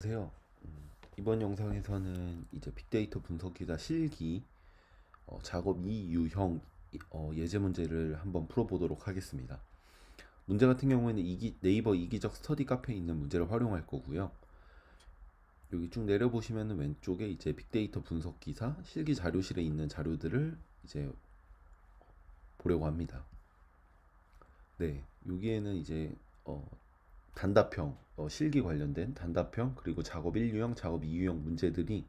안녕하세요. 이번 영상에서는 이제 빅데이터 분석기사 실기 작업 2 유형 예제 문제를 한번 풀어보도록 하겠습니다. 문제 같은 경우에는 네이버 이기적 스터디 카페에 있는 문제를 활용할 거고요. 여기 쭉 내려보시면 왼쪽에 이제 빅데이터 분석기사 실기 자료실에 있는 자료들을 이제 보려고 합니다. 네, 여기에는 이제 단답형 실기 관련된 단답형 그리고 작업 1유형, 작업 2유형 문제들이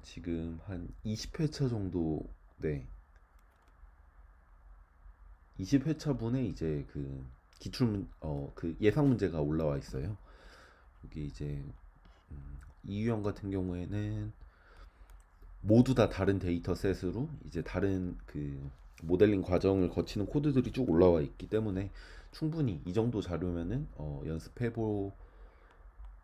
지금 한 20회차 정도, 네, 20회차분에 이제 그 그 예상 문제가 올라와 있어요. 여기 이제 이유형 같은 경우에는 모두 다 다른 데이터셋으로 이제 다른 그 모델링 과정을 거치는 코드들이 쭉 올라와 있기 때문에 충분히 이 정도 자료면은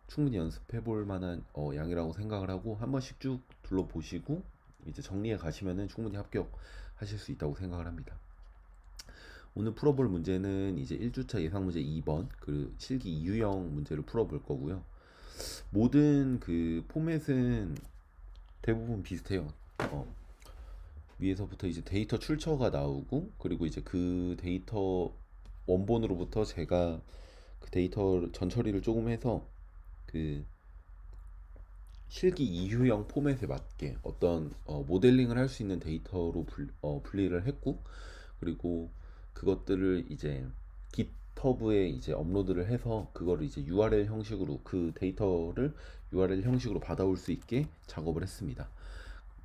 충분히 연습해 볼 만한 양이라고 생각을 하고 한 번씩 쭉 둘러보시고 이제 정리해 가시면은 충분히 합격하실 수 있다고 생각을 합니다. 오늘 풀어볼 문제는 이제 1주차 예상 문제 2번 그 실기 이유형 문제를 풀어볼 거고요. 모든 그 포맷은 대부분 비슷해요. 어, 위에서부터 이제 데이터 출처가 나오고 그리고 이제 그 데이터 원본으로부터 제가 그 데이터 전처리를 조금 해서 그 실기 이유형 포맷에 맞게 어떤 모델링을 할 수 있는 데이터로 분리를 했고 그리고 그것들을 이제 깃허브에 이제 업로드를 해서 그거를 이제 URL 형식으로 그 데이터를 URL 형식으로 받아올 수 있게 작업을 했습니다.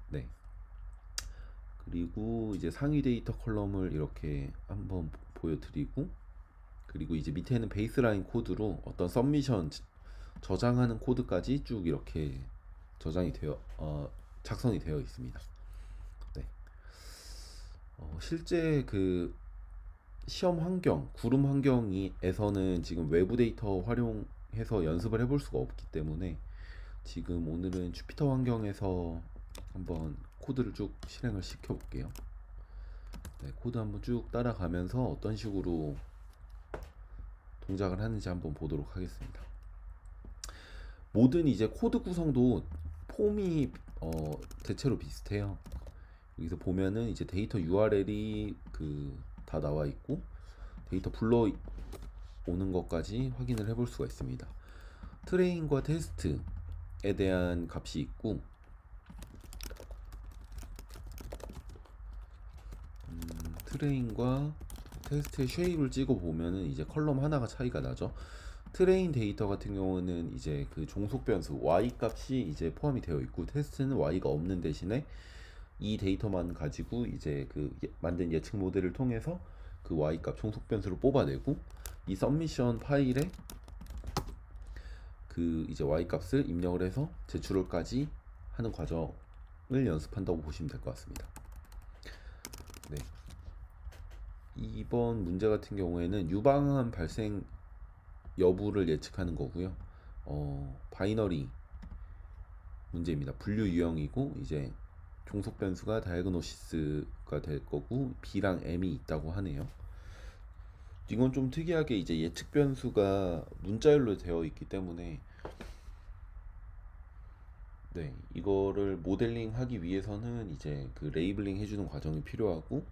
네. 그리고 이제 상위 데이터 컬럼을 이렇게 한번 보여드리고 그리고 이제 밑에는 베이스라인 코드로 어떤 서미션 저장하는 코드까지 쭉 이렇게 저장이 되어 작성이 되어 있습니다. 네. 실제 그 시험 환경, 구름 환경에서는 지금 외부 데이터 활용해서 연습을 해볼 수가 없기 때문에 지금 오늘은 주피터 환경에서 한번 코드를 쭉 실행을 시켜 볼게요. 네, 코드 한번 쭉 따라가면서 어떤 식으로 동작을 하는지 한번 보도록 하겠습니다. 모든 이제 코드 구성도 폼이 대체로 비슷해요. 여기서 보면은 이제 데이터 URL이 그 다 나와 있고 데이터 불러 오는 것까지 확인을 해볼 수가 있습니다. 트레인과 테스트에 대한 값이 있고 트레인과 테스트의 쉐입을 찍어 보면은 이제 컬럼 하나가 차이가 나죠. 트레인 데이터 같은 경우는 이제 그 종속 변수 y 값이 이제 포함이 되어 있고 테스트는 y가 없는 대신에 이 데이터만 가지고 이제 그 만든 예측 모델을 통해서 그 y 값 종속 변수를 뽑아내고 이 서미션 파일에 그 이제 y 값을 입력을 해서 제출을까지 하는 과정을 연습한다고 보시면 될 것 같습니다. 네. 이번 문제 같은 경우에는 유방암 발생 여부를 예측하는 거고요. 바이너리 문제입니다. 분류 유형이고 이제 종속 변수가 다이아그노시스가 될 거고 B랑 M이 있다고 하네요. 이건 좀 특이하게 이제 예측 변수가 문자열로 되어 있기 때문에 네, 이거를 모델링 하기 위해서는 이제 그 레이블링 해주는 과정이 필요하고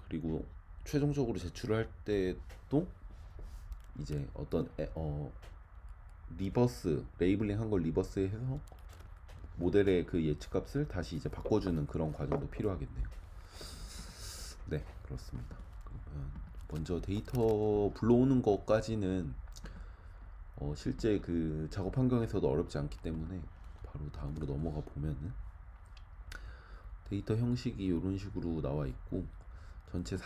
그리고 최종적으로 제출을 할 때도 이제 리버스 레이블링 한 걸 리버스 해서 모델의 그 예측값을 다시 이제 바꿔주는 그런 과정도 필요하겠네요. 네, 그렇습니다. 그러면 먼저 데이터 불러오는 것까지는 실제 그 작업 환경에서도 어렵지 않기 때문에 바로 다음으로 넘어가 보면은 데이터 형식이 이런 식으로 나와 있고 전체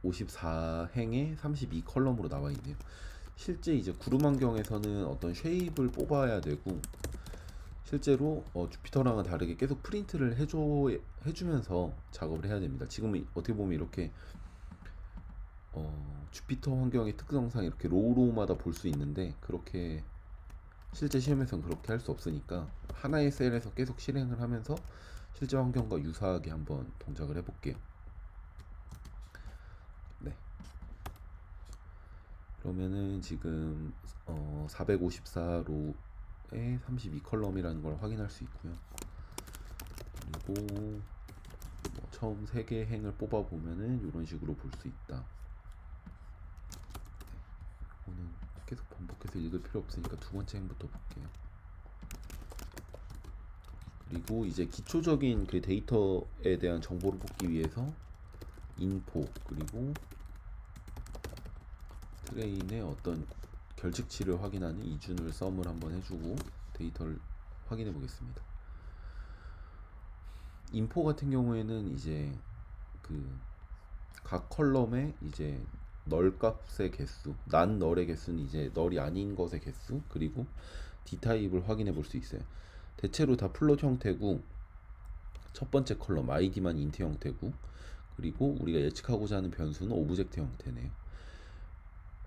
454행에 32 컬럼으로 나와 있네요. 실제 이제 구름 환경에서는 어떤 쉐입을 뽑아야 되고 실제로 주피터랑은 다르게 계속 프린트를 해주면서 작업을 해야 됩니다. 지금은 어떻게 보면 이렇게 주피터 환경의 특성상 이렇게 로우로우마다 볼 수 있는데 그렇게 실제 시험에서는 그렇게 할 수 없으니까 하나의 셀에서 계속 실행을 하면서 실제 환경과 유사하게 한번 동작을 해볼게요. 네. 그러면은 지금 454로에 32컬럼이라는 걸 확인할 수 있고요. 그리고 뭐 처음 3개 행을 뽑아 보면은 이런 식으로 볼 수 있다. 오늘 계속 반복해서 읽을 필요 없으니까 두 번째 행부터 볼게요. 그리고 이제 기초적인 그 데이터에 대한 정보를 뽑기 위해서 인포 그리고 트레인의 어떤 결측치를 확인하는 이준을 썸을 한번 해주고 데이터를 확인해 보겠습니다. 인포 같은 경우에는 이제 그 각 컬럼의 이제 널 값의 개수, 난 널의 개수는 이제 널이 아닌 것의 개수, 그리고 D 타입을 확인해 볼 수 있어요. 대체로 다 플롯 형태고 첫 번째 컬럼 id만 인트 형태고 그리고 우리가 예측하고자 하는 변수는 오브젝트 형태네요.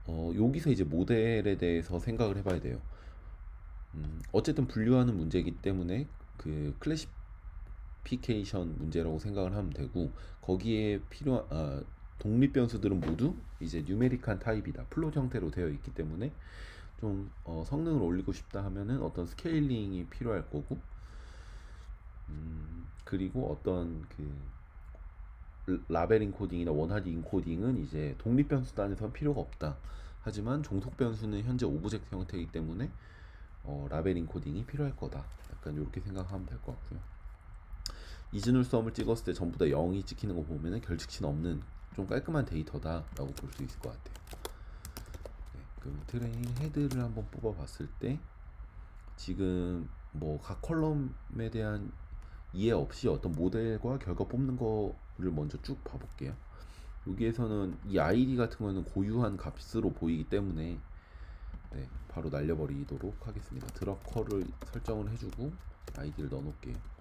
여기서 이제 모델에 대해서 생각을 해봐야 돼요. 어쨌든 분류하는 문제이기 때문에 그 클래시피케이션 문제라고 생각을 하면 되고 거기에 필요한 독립 변수들은 모두 이제 뉴메릭한 타입이다. 플롯 형태로 되어 있기 때문에 좀 성능을 올리고 싶다 하면은 어떤 스케일링이 필요할 거고 그리고 어떤 그 라벨 인코딩이나 원하드 인코딩은 이제 독립 변수 단에선 필요가 없다. 하지만 종속 변수는 현재 오브젝트 형태이기 때문에 라벨 인코딩이 필요할 거다. 약간 이렇게 생각하면 될 것 같고요. 이즈눌 썸을 찍었을 때 전부 다 0이 찍히는 거 보면은 결측치는 없는 좀 깔끔한 데이터다라고 볼 수 있을 것 같아요. 네, 그럼 트레인 헤드를 한번 뽑아봤을 때 지금 뭐 각 컬럼에 대한 이해 없이 어떤 모델과 결과 뽑는 거를 먼저 쭉 봐볼게요. 여기에서는 이 id 같은 거는 고유한 값으로 보이기 때문에 네, 바로 날려버리도록 하겠습니다. 드랍 컬을 설정을 해주고 id를 넣어놓을게요.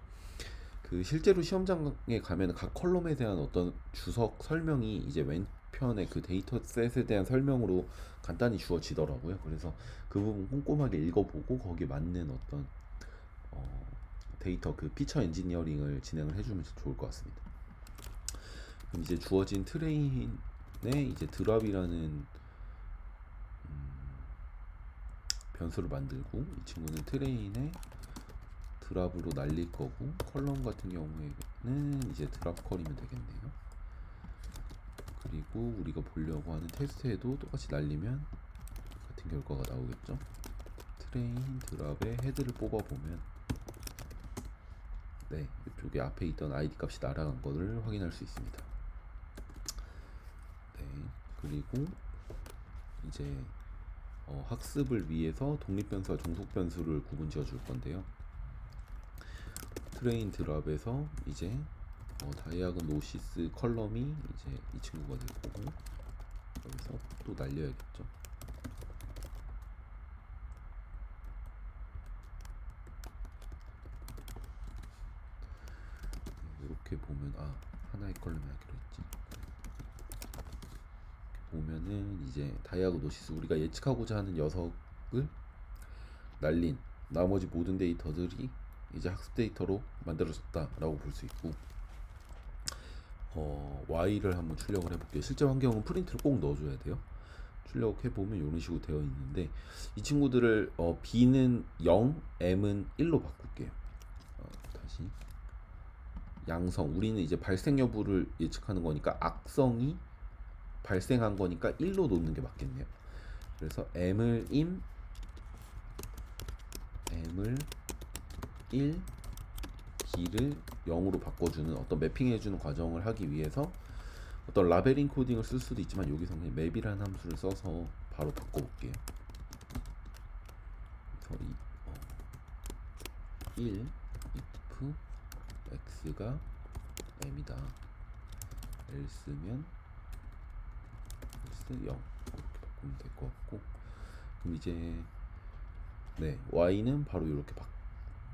그 실제로 시험장에 가면 각 컬럼에 대한 어떤 주석 설명이 이제 왼편에 그 데이터셋에 대한 설명으로 간단히 주어지더라고요. 그래서 그 부분 꼼꼼하게 읽어보고 거기에 맞는 어떤 데이터 그 피처 엔지니어링을 진행을 해주면 좋을 것 같습니다. 그럼 이제 주어진 트레인에 이제 드랍이라는 변수를 만들고 이 친구는 트레인에 드랍으로 날릴 거고 컬럼 같은 경우에는 이제 드랍 컬이면 되겠네요. 그리고 우리가 보려고 하는 테스트에도 똑같이 날리면 같은 결과가 나오겠죠. 트레인 드랍의 헤드를 뽑아보면 네, 이쪽에 앞에 있던 id 값이 날아간 것을 확인할 수 있습니다. 네, 그리고 이제 학습을 위해서 독립 변수와 종속 변수를 구분 지어 줄 건데요. 트레인 드랍에서 이제 다이아곤 노시스 컬럼이 이제 이 친구가 될 거고 여기서 또 날려야겠죠. 이렇게 보면 하나의 컬럼이 하기로 했지. 보면은 이제 다이아곤 노시스 우리가 예측하고자 하는 녀석을 날린 나머지 모든 데이터들이 이제 학습 데이터로 만들어졌다라고 볼 수 있고 y를 한번 출력을 해볼게요. 실제 환경은 프린트를 꼭 넣어줘야 돼요. 출력해보면 이런 식으로 되어 있는데 이 친구들을 b는 0, m은 1로 바꿀게요. 다시 양성 우리는 이제 발생 여부를 예측하는 거니까 악성이 발생한 거니까 1로 놓는 게 맞겠네요. 그래서 m을 1, b를 0으로 바꿔주는 어떤 매핑해주는 과정을 하기 위해서 어떤 라벨 인코딩을 쓸 수도 있지만 여기서 그냥 맵이라는 함수를 써서 바로 바꿔볼게요. 그래서 1 if x가 m이다 else면 else 0 이렇게 바꾸면 될 것 같고 그럼 이제 네 y는 바로 이렇게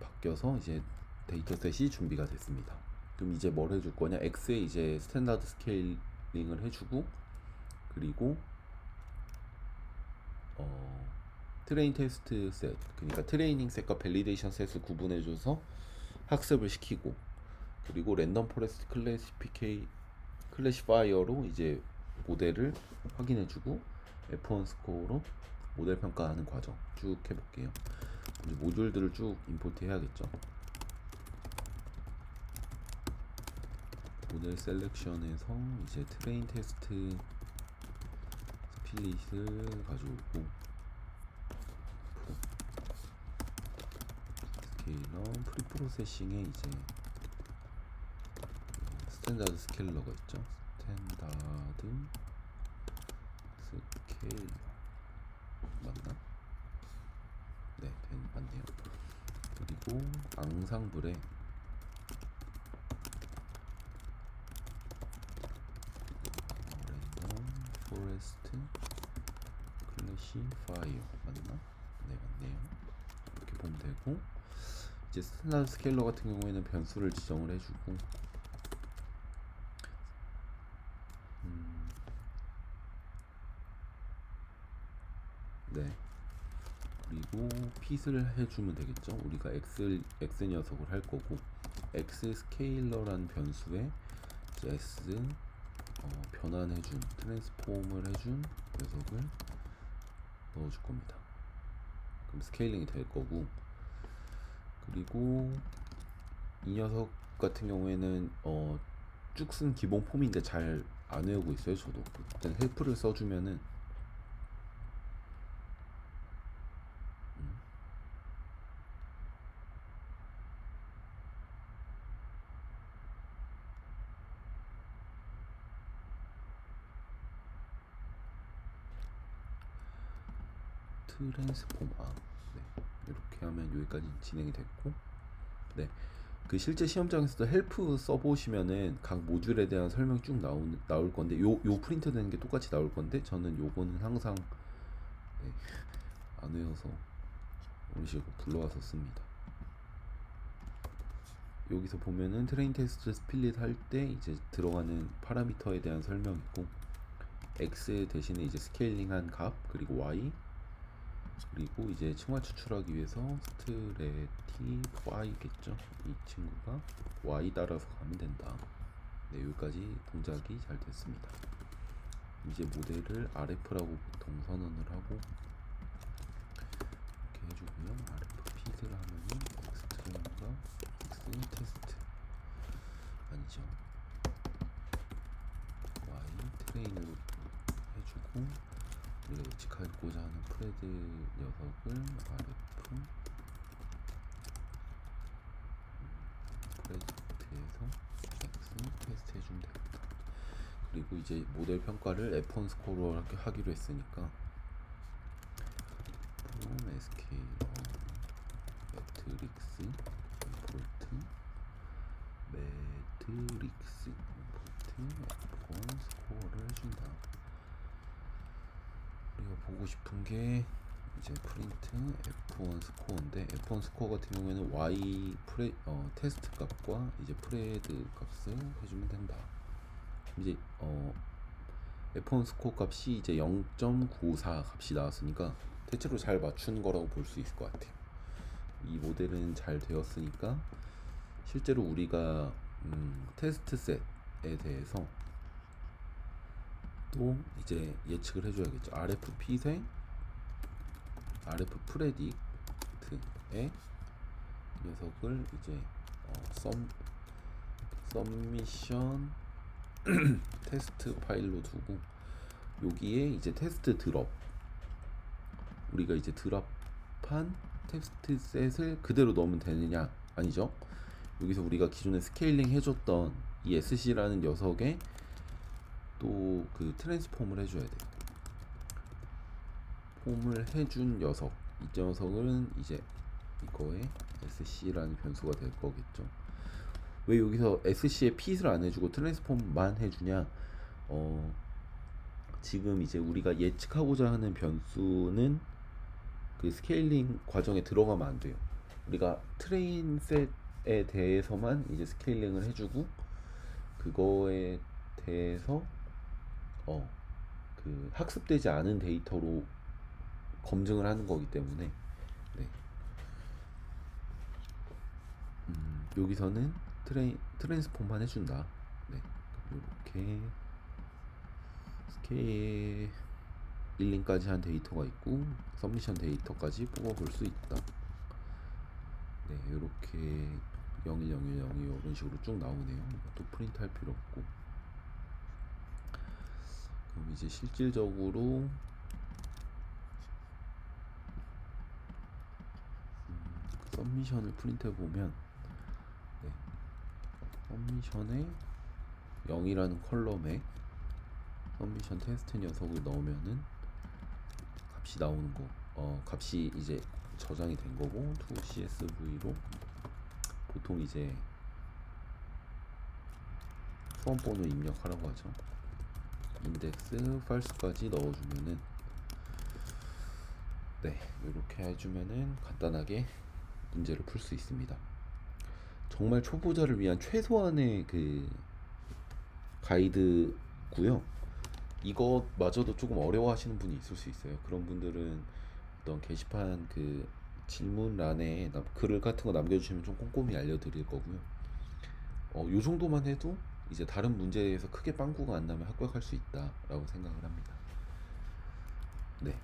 바뀌어서 이제 데이터셋이 준비가 됐습니다. 그럼 이제 뭘 해줄 거냐? x에 이제 스탠다드 스케일링을 해주고 그리고 트레인 테스트 셋 그러니까 트레이닝 셋과 밸리데이션 셋을 구분해줘서 학습을 시키고 그리고 랜덤 포레스트 클래시파이어로 이제 모델을 확인해주고 F1 스코어로 모델 평가하는 과정 쭉 해볼게요. 이제 모듈들을 쭉 임포트 해야겠죠. 모델 셀렉션에서 이제 트레인 테스트 스플릿을 가져오고 스케일러 프리프로세싱에 이제 스탠다드 스케일러가 있죠. 스탠다드 스케일러 맞나? 네, 맞네요. 그리고 앙상블에 랜덤 포레스트 클래시 파이어 맞나? 네, 맞네요. 이렇게 보면 되고, 이제 스탠다드 스케일러 같은 경우에는 변수를 지정을 해주고, 네, 그리고 핏을 해주면 되겠죠. 우리가 x 녀석을 할 거고, x 스케일러란 변수에 이제 s 변환해준 트랜스폼을 해준 녀석을 넣어줄 겁니다. 그럼 스케일링이 될 거고, 그리고 이 녀석 같은 경우에는 쭉 쓴 기본 폼인데 잘 안 외우고 있어요. 저도 일단 헬프를 써주면은 트랜스폼 네, 이렇게 하면 여기까지 진행이 됐고, 네, 그 실제 시험장에서도 헬프 써보시면은 각 모듈에 대한 설명 쭉 나올 건데 요 프린트 되는 게 똑같이 나올 건데 저는 요거는 항상 네, 안 외워서 이런 식으로 불러와서 씁니다. 여기서 보면은 트레인 테스트 스플릿 할 때 이제 들어가는 파라미터에 대한 설명 있고, x 대신에 이제 스케일링한 값, 그리고 y, 그리고 이제 층화 추출하기 위해서 스트레티파이겠죠. 이 친구가 y 따라서 가면 된다. 네, 여기까지 동작이 잘 됐습니다. 이제 모델을 RF라고 보통 선언을 하고 이렇게 해주고요. RF 핏을 하면은 엑스트림과 X 테스트 아니죠. Y 트레인으로 해주고, 우리가 예측하고자 하는 프레드 녀석을 RF 프레디트에서 X 테스트 해주면 되겠다. 그리고 이제 모델 평가를 F1 스코어로 하기로 했으니까 from SK로 매트릭스 임포트 매트릭스 임포트 F1 스코어를 해준다. 우리가 보고 싶은 게 이제 프린트 F1 스코어인데, F1 스코어 같은 경우에는 Y 테스트 값과 이제 프레드 값을 해주면 된다. 이제 F1 스코어 값이 이제 0.94 값이 나왔으니까 대체로 잘 맞춘 거라고 볼 수 있을 것 같아요. 이 모델은 잘 되었으니까 실제로 우리가 테스트 셋에 대해서 또 이제 예측을 해줘야겠죠. RF 핏의 RF 프레딕트의 녀석을 이제 썸미션 테스트 파일로 두고, 여기에 이제 테스트 드롭, 우리가 이제 드롭한 테스트 셋을 그대로 넣으면 되느냐, 아니죠. 여기서 우리가 기존에 스케일링 해줬던 이 SC라는 녀석에 또 그 트랜스폼을 해줘야 돼요. 폼을 해준 녀석, 이 녀석은 이제 이거에 SC라는 변수가 될 거겠죠. 왜 여기서 SC에 핏을 안 해주고 트랜스폼만 해주냐? 지금 이제 우리가 예측하고자 하는 변수는 그 스케일링 과정에 들어가면 안 돼요. 우리가 트레인 셋에 대해서만 이제 스케일링을 해주고, 그거에 대해서 그 학습되지 않은 데이터로 검증을 하는 거기 때문에, 네. 여기서는 트랜스폼만 해준다. 네. 이렇게 일링까지 한 데이터가 있고 서미션 데이터까지 뽑아볼 수 있다. 네, 이렇게 01010 이런 식으로 쭉 나오네요. 또 프린트 할 필요 없고. 그럼 이제 실질적으로 서미션을 프린트해 보면, 네, 서미션에 0이라는 컬럼에 서미션 테스트 녀석을 넣으면은 값이 나오는 거, 값이 이제 저장이 된 거고, to CSV로 보통 이제 수험번호 입력하라고 하죠. 인덱스 false까지 넣어주면은, 네, 이렇게 해주면은 간단하게 문제를 풀 수 있습니다. 정말 초보자를 위한 최소한의 그 가이드고요. 이것마저도 조금 어려워하시는 분이 있을 수 있어요. 그런 분들은 어떤 게시판 그 질문란에 글을 같은 거 남겨주시면 좀 꼼꼼히 알려드릴 거고요. 요 정도만 해도 이제 다른 문제에서 크게 빵꾸가 안 나면 합격할 수 있다라고 생각을 합니다. 네,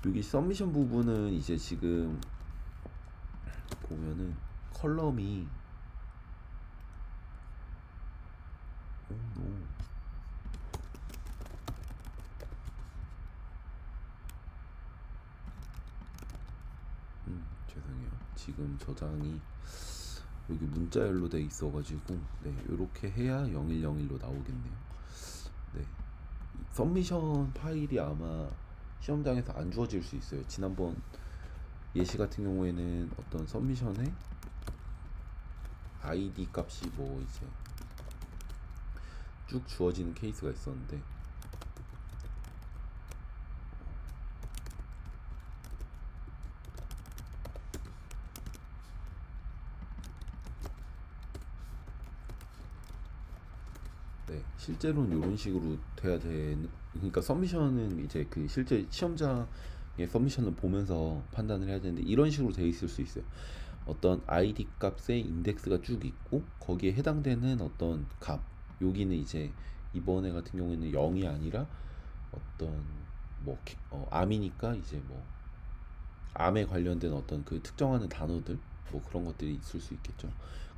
여기 서미션 부분은 이제 지금 보면은 컬럼이 죄송해요. 지금 저장이 여기 문자열로 돼 있어가지고, 네, 이렇게 해야 0101로 나오겠네요. 네, 서미션 파일이 아마 시험장에서 안 주어질 수 있어요. 지난번 예시 같은 경우에는 어떤 서미션에 ID 값이 뭐 이제 쭉 주어지는 케이스가 있었는데, 네, 실제로는 이런 식으로 돼야 되는, 그러니까 서미션은 이제 그 실제 시험장의 서미션을 보면서 판단을 해야 되는데, 이런 식으로 돼 있을 수 있어요. 어떤 ID 값의 인덱스가 쭉 있고 거기에 해당되는 어떤 값, 여기는 이제 이번에 같은 경우에는 0이 아니라 어떤 뭐 암이니까 이제 뭐 암에 관련된 어떤 그 특정하는 단어들, 뭐 그런 것들이 있을 수 있겠죠.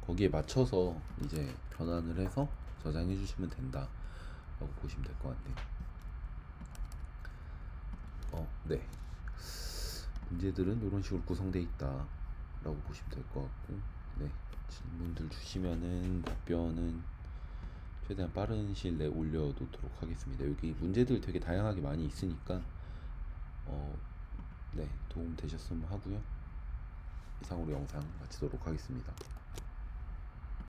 거기에 맞춰서 이제 변환을 해서 저장해 주시면 된다 라고 보시면 될 것 같네요. 네, 문제들은 이런 식으로 구성되어 있다 라고 보시면 될 것 같고, 네, 질문들 주시면은 답변은 최대한 빠른 시일 내에 올려놓도록 하겠습니다. 여기 문제들 되게 다양하게 많이 있으니까 네, 도움 되셨으면 하고요. 이상으로 영상 마치도록 하겠습니다.